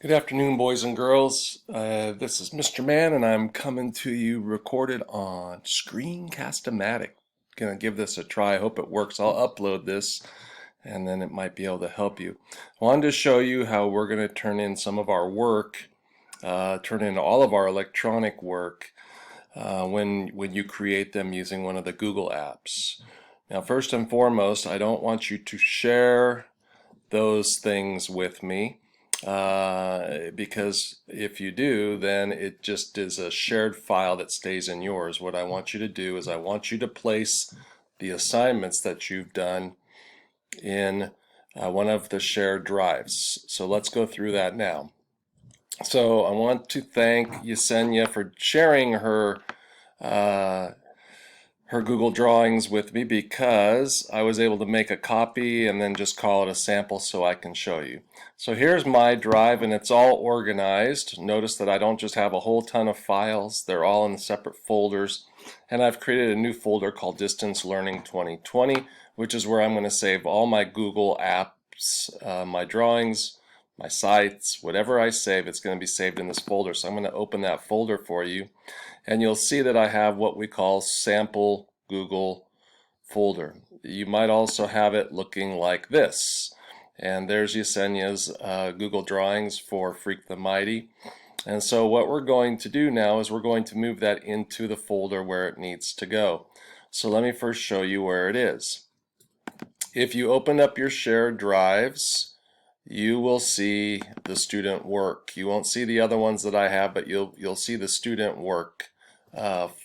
Good afternoon, boys and girls. This is Mr. Man, and I'm coming to you recorded on Screencast-O-Matic. Gonna give this a try. I hope it works. I'll upload this, and then it might be able to help you. I wanted to show you how we're gonna turn in some of our work, turn in all of our electronic work when you create them using one of the Google apps. Now, first and foremost, I don't want you to share those things with me. Because if you do, then it just is a shared file that stays in yours. What I want you to do is I want you to place the assignments that you've done in one of the shared drives. So let's go through that now. So I want to thank Yesenia for sharing her Google Drawings with me because I was able to make a copy and then just call it a sample so I can show you. So here's my drive, and it's all organized. Notice that I don't just have a whole ton of files. They're all in separate folders. And I've created a new folder called Distance Learning 2020, which is where I'm going to save all my Google apps, my drawings, my sites, whatever I save, it's going to be saved in this folder. So I'm going to open that folder for you, and you'll see that I have what we call sample Google folder. You might also have it looking like this. And there's Yesenia's Google Drawings for Freak the Mighty. And so what we're going to do now is we're going to move that into the folder where it needs to go. So let me first show you where it is. If you open up your shared drives, you will see the student work. You won't see the other ones that I have, but you'll see the student work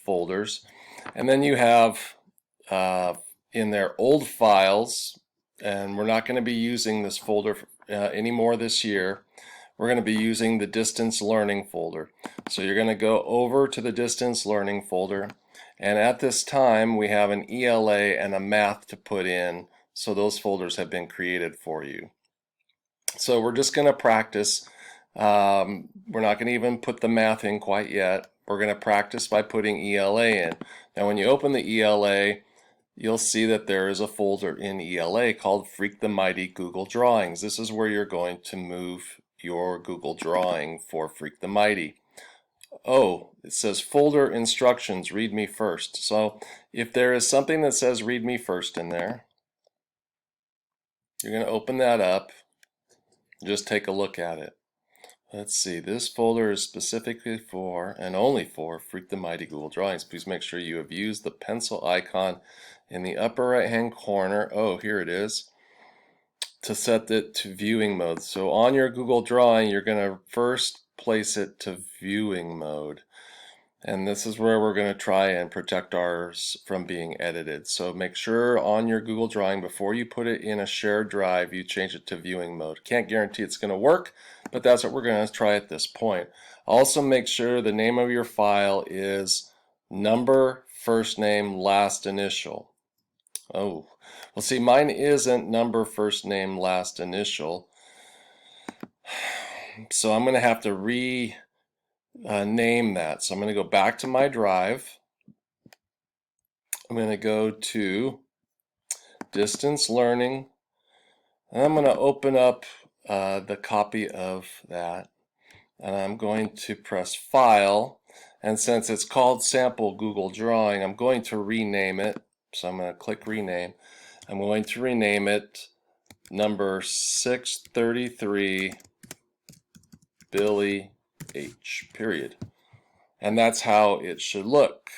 folders. And then you have in there old files, and we're not going to be using this folder anymore this year. We're going to be using the distance learning folder. So you're going to go over to the distance learning folder, and at this time we have an ELA and a math to put in, so those folders have been created for you. So we're just going to practice. We're not going to even put the math in quite yet. We're going to practice by putting ELA in. Now when you open the ELA, you'll see that there is a folder in ELA called Freak the Mighty Google Drawings. This is where you're going to move your Google drawing for Freak the Mighty. Oh, it says folder instructions, read me first. So if there is something that says read me first in there, you're going to open that up. Just take a look at it. Let's see, this folder is specifically for and only for Freak the Mighty Google Drawings. Please make sure you have used the pencil icon in the upper right hand corner. Oh, here it is. To set it to viewing mode. So on your Google Drawing, you're going to first place it to viewing mode. And this is where we're going to try and protect ours from being edited. So make sure on your Google Drawing, before you put it in a shared drive, you change it to viewing mode. Can't guarantee it's going to work, but that's what we're going to try at this point. Also make sure the name of your file is number, first name, last initial. Oh, well see, mine isn't number, first name, last initial. So I'm going to have to name that. So I'm going to go back to my drive. I'm going to go to distance learning, and I'm going to open up the copy of that, and I'm going to press file, and since it's called sample Google Drawing, I'm going to rename it. So I'm going to click rename. I'm going to rename it number 633 Billy H. period. And that's how it should look.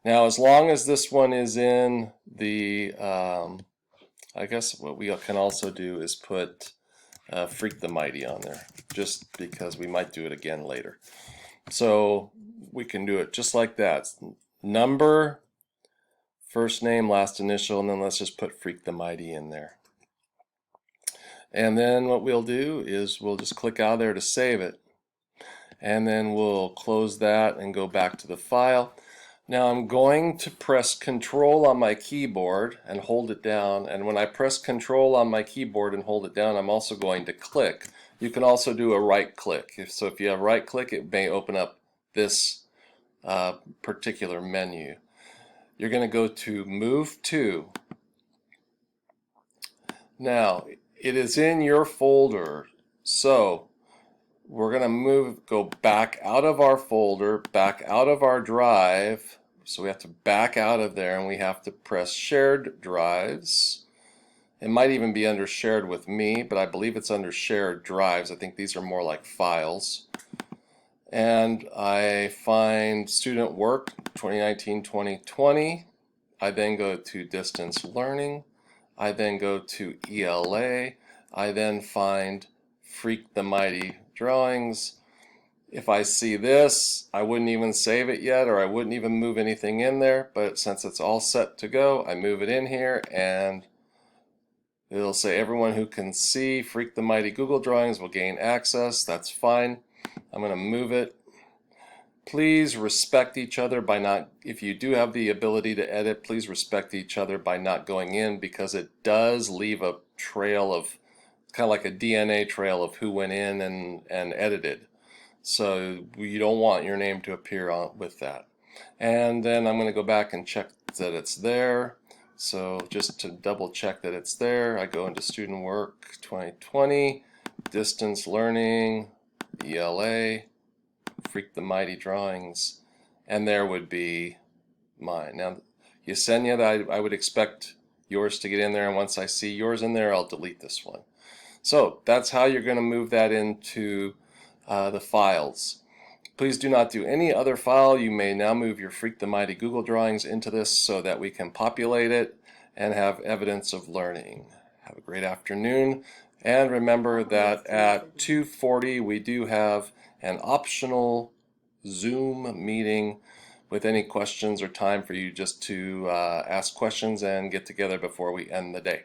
Now, as long as this one is in the, I guess what we can also do is put Freak the Mighty on there, just because we might do it again later. So we can do it just like that. Number, first name, last initial, and then let's just put Freak the Mighty in there. And then what we'll do is we'll just click out of there to save it. And then we'll close that and go back to the file. Now I'm going to press Control on my keyboard and hold it down, and when I press Control on my keyboard and hold it down, I'm also going to click. You can also do a right click. So if you have right click, it may open up this particular menu. You're going to go to Move To. Now it is in your folder, so we're going to go back out of our folder, back out of our drive. So we have to back out of there and we have to press shared drives. It might even be under shared with me, but I believe it's under shared drives. I think these are more like files. And I find student work 2019-2020. I then go to distance learning. I then go to ELA. I then find Freak the Mighty drawings. If I see this, I wouldn't even save it yet, or I wouldn't even move anything in there, but since it's all set to go, I move it in here and it'll say everyone who can see Freak the Mighty Google Drawings will gain access. That's fine. I'm going to move it. Please respect each other by not, if you do have the ability to edit, please respect each other by not going in, because it does leave a trail of, kind of like a DNA trail of who went in and edited. So you don't want your name to appear on with that. And then I'm going to go back and check that it's there. So just to double check that it's there, I go into student work 2020, distance learning, ELA, Freak the Mighty drawings, and there would be mine. Now, Yesenia, I would expect yours to get in there, and once I see yours in there, I'll delete this one. So that's how you're going to move that into the files. Please do not do any other file. You may now move your Freak the Mighty Google Drawings into this so that we can populate it and have evidence of learning. Have a great afternoon. And remember that at 2:40 we do have an optional Zoom meeting with any questions or time for you just to ask questions and get together before we end the day.